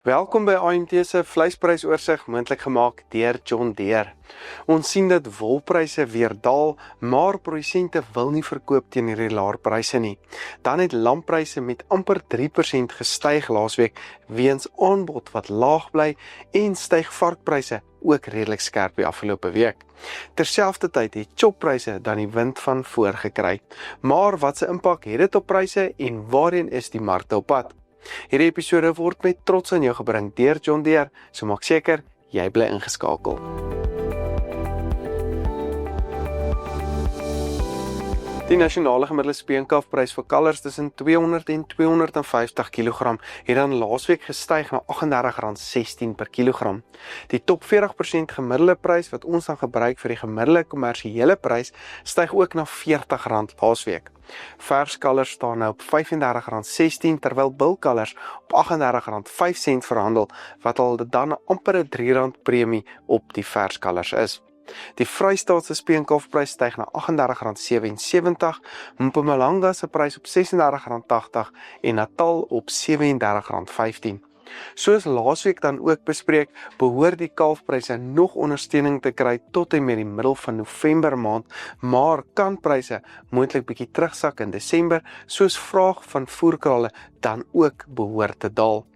Welkom by AMT se vleisprysoorsigg, moontlik gemaak deur John Deere. Ons sien dat wolpryse weer daal, maar produsente wil nie verkoop teen hierdie laer pryse nie. Dan het lamppryse met amper 3% gestyg laasweek weens aanbod wat laag bly en styg varkpryse ook redelik skerp die afgelope week. Terselfdertyd het choppryse dan die wind van voor gekry. Maar wat se impak het dit op pryse en waarheen is die markte op pad? Hierdie episode word met trots aan jou gebring deur John Deere, so maak seker jy bly ingeskakel. Die nasionale gemiddelde speenkalfprys vir kalvers tussen 200 en 250 kg het dan laasweek gestyg na R38.16 per kilogram. Die top 40% gemiddelde prys wat ons dan gebruik vir die gemiddelde kommersiële prys styg ook na R40 laasweek. Verskalvers staan nou op R35.16 terwyl bulkalvers op R38.05 verhandel wat al dan amper 'n R3 premie op die verskalvers is. Die Vrystaatse speenkalfprys styg na R38.77, Mpumalanga se prys op R36.80 en Natal op R37.15. Soos laasweek dan ook bespreek, behoort die kalfpryse nog ondersteuning te kry tot en met die middel van November maand, maar kan pryse moontlik bietjie terugsak in Desember, soos vraag van voerkrale dan ook behoort te daal.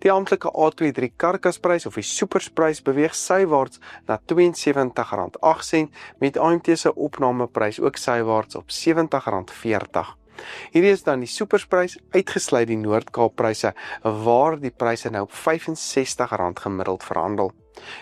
Die amptelike A23 karkasprys of die supersprys beweeg sywaarts na R72.08 met AMT se opnameprys ook sywaarts op R70.40. Hierdie is dan die supersprys uitgesluit die Noord-Kaap-pryse waar die pryse nou op R65 gemiddeld verhandel.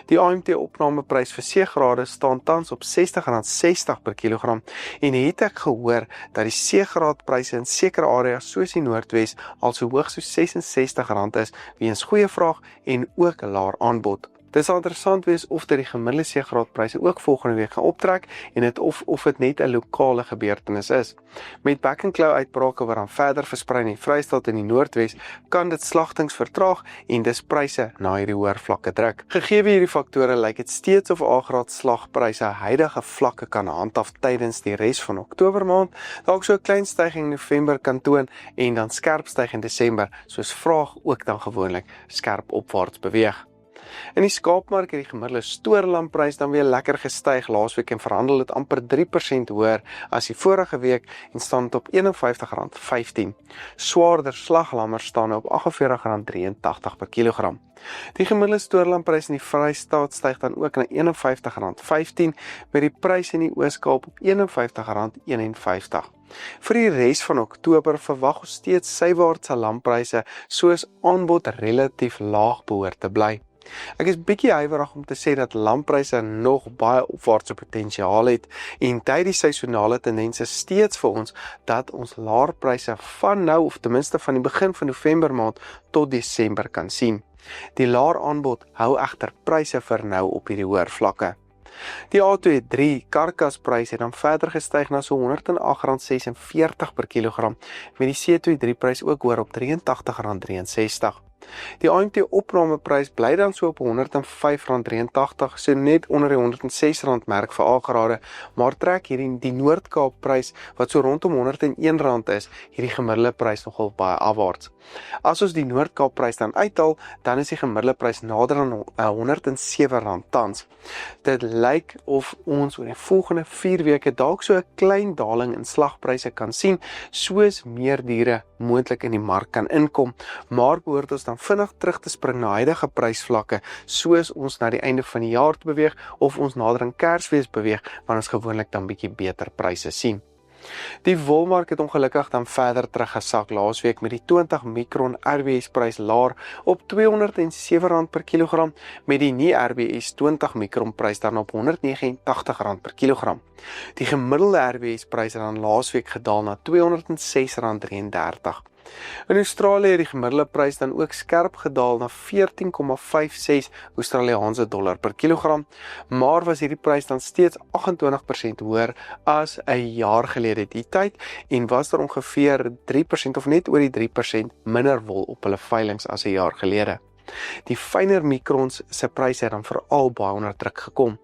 Die AMT opnameprys vir C-grade staan tans op R60.60 per kilogram en het ek gehoor dat die C-graadpryse in sekere areas soos die Noordwes al so hoog soos R66 is weens goeie vraag en ook 'n laer aanbod. Dit sal interessant wees of dit die gemiddelde C-graadpryse ook volgende week gaan optrek en of dit net 'n lokale gebeurtenis is. Met back-and-claw uitbrake wat dan verder versprei in die Vrystaat en die Noordwes, kan dit slagtings vertraag en dis pryse na hierdie hoër vlakke druk. Gegee hierdie faktore lyk dit steeds of A-graad slagpryse huidige vlakke kan handhaaf tydens die res van Oktober maand, dalk so 'n klein styging in November kan toon en dan skerp styg in Desember, soos vraag ook dan gewoonlik skerp opwaarts beweeg. In die skaapmark het die gemiddelde stoorlamprys dan weer lekker gestyg laasweek en verhandel dit amper 3% hoër as die vorige week en staan op R51.15. Swaarder slaglammers staan op R48.83 per kilogram. Die gemiddelde stoorlamprys in die Vrystaat styg dan ook na R51.15 met die prys in die Oos-Kaap op R51.51. Vir die res van Oktober verwag ons steeds sywaartse lampryse soos aanbod relatief laag behoort te bly. Ek is bietjie huiwerig om te sê dat lamppryse nog baie opwaartse potensiaal het en tydens die seisonale tendense steeds vir ons dat ons laer pryse van nou of ten minste van die begin van November maand tot Desember kan sien. Die laer aanbod hou egter pryse vir nou op hierdie hoër vlakke. Die A23 karkasprys het dan verder gestyg na so R108.46 per kilogram met die C23 prys ook hoër op R83.63. Die AMT opnameprys bly dan so op R105.83, so net onder die R106 merk vir A-grade, maar trek hierdie die Noord-Kaap prys wat so rondom R101 is, hierdie gemiddelde prys nogal baie afwaarts. As ons die Noord-Kaap prys dan uithaal, dan is die gemiddelde prys nader aan R107 tans. Dit lyk of ons oor die volgende 4 weke dalk so 'n klein daling in slagpryse kan sien, soos meer diere moontlik in die mark kan inkom, maar behoort ons dan vinnig terug te spring na huidige prysvlakke, soos ons na die einde van die jaar te beweeg of ons nader aan Kersfees beweeg, want ons gewoonlik dan bietjie beter pryse sien. Die wolmark het ongelukkig dan verder teruggesak laasweek met die 20 mikron RBS prys laer op R207 per kilogram met die nie RBS 20 mikron prys dan op R189 per kilogram. Die gemiddelde RBS prys het dan laasweek gedaal na R206.33. In Australië het die gemiddelde prys dan ook skerp gedaal na 14,56 Australiese dollar per kilogram, maar was hierdie prys dan steeds 28% hoër as 'n jaar gelede die tyd en was daar ongeveer 3% of net oor die 3% minder wol op hulle veilinge as 'n jaar gelede. Die fynere mikrons se pryse het dan veral baie onder druk gekom.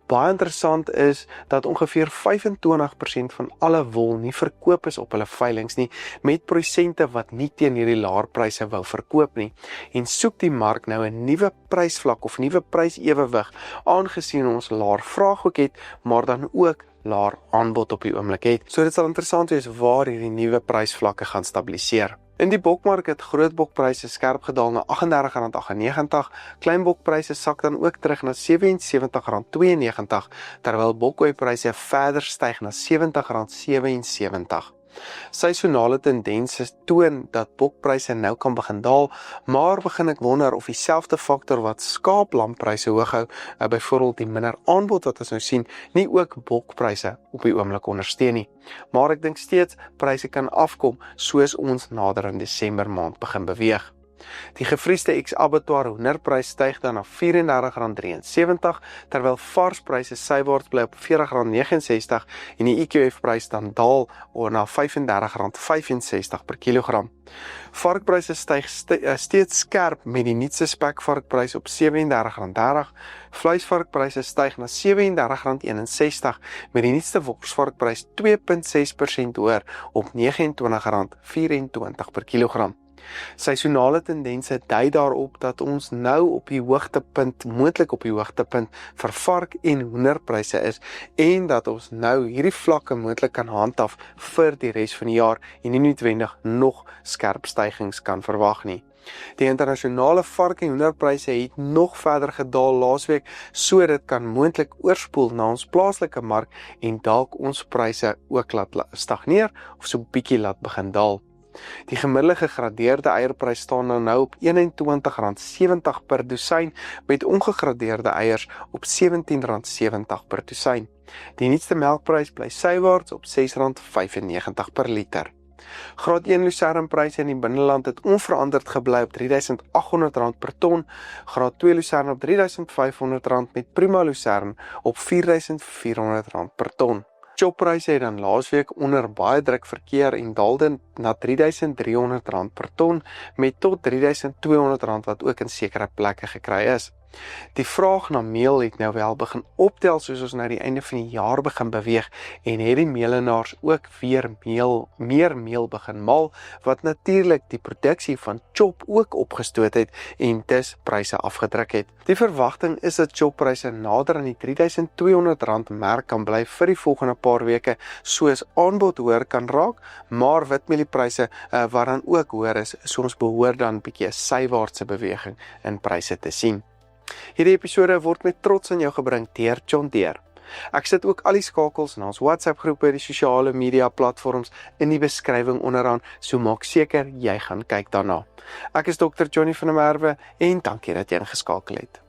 Baie interessant is dat ongeveer 25% van alle wol nie verkoop is op hulle veilinge nie, met produsente wat nie teen hierdie laer pryse wou verkoop nie, en soek die mark nou 'n nuwe prysvlak of nuwe prysewewig, aangesien ons laer vraag ook het, maar dan ook laer aanbod op die oomblik het. So dit sal interessant wees waar hierdie nuwe prysvlakke gaan stabiliseer. In die bokmark het grootbokpryse skerp gedaal na R38,98, kleinbokpryse sak dan ook terug na R77,92, terwyl bokkooipryse verder styg na R70,77. Seisonale tendense toon dat bokpryse nou kan begin daal, maar begin ek wonder of dieselfde faktor wat skaaplamppryse hoog hou, byvoorbeeld die minder aanbod wat ons nou sien, nie ook bokpryse op die oomblik ondersteun nie. Maar ek dink steeds pryse kan afkom soos ons nader in Desember maand begin beweeg. Die gevriesde ex-abattoir hoenderprys styg dan na R34,73, terwyl varspryse sywaarts bly op R40,69 en die EQF-prys dan daal na R35,65 per kilogram. Varkpryse styg steeds skerp met die nuutste spekvarkprys op R37,30, vleisvarkpryse styg na R37,61 met die nuutste worsvarkprys 2,6% hoër op R29,24 per kilogram. Seisonale tendense dui daarop dat ons nou op die hoogtepunt, moontlik op die hoogtepunt vir vark- en hoenderpryse is en dat ons nou hierdie vlakke moontlik kan handhaaf vir die res van die jaar en nie noodwendig nog skerp stygings kan verwag nie. Die internasionale vark- en hoenderpryse het nog verder gedaal laasweek, so dit kan moontlik oorspoel na ons plaaslike mark en dalk ons pryse ook laat stagneer of so bietjie laat begin daal. Die gemiddelde gegradeerde eierprys staan nou op R21,70 per dosyn, met ongegradeerde eiers op R17,70 per dosyn. Die nuutste melkprys bly sywaarts op R6,95 per liter. Graad 1 lucernpryse in die binneland het onveranderd gebly op R3,800 per ton, graad 2 lucern op R3,500 met prima lucern op R4,400 per ton. Choppryse het dan laasweek onder baie druk verkeer en daalde na R3,300 per ton met tot R3,200 wat ook in sekere plekke gekry is. Die vraag na meel het nou wel begin optel soos ons na die einde van die jaar begin beweeg en het die meelenaars ook weer meer meel begin maal, wat natuurlik die produksie van chop ook opgestoot het en dus pryse afgedruk het. Die verwagting is dat choppryse nader aan die R3,200 merk kan bly vir die volgende paar weke, soos aanbod hoër kan raak, maar witmieliepryse wat dan ook hoër is, so ons behoort dan 'n bietjie 'n sywaartse beweging in pryse te sien. Hierdie episode word met trots aan jou gebring deur John Deere. Ek sit ook al die skakels na ons WhatsApp groep by die sosiale media platforms in die beskrywing onderaan, so maak seker jy gaan kyk daarna. Ek is Dr. Johnny van der Merwe en dankie dat jy ingeskakel het.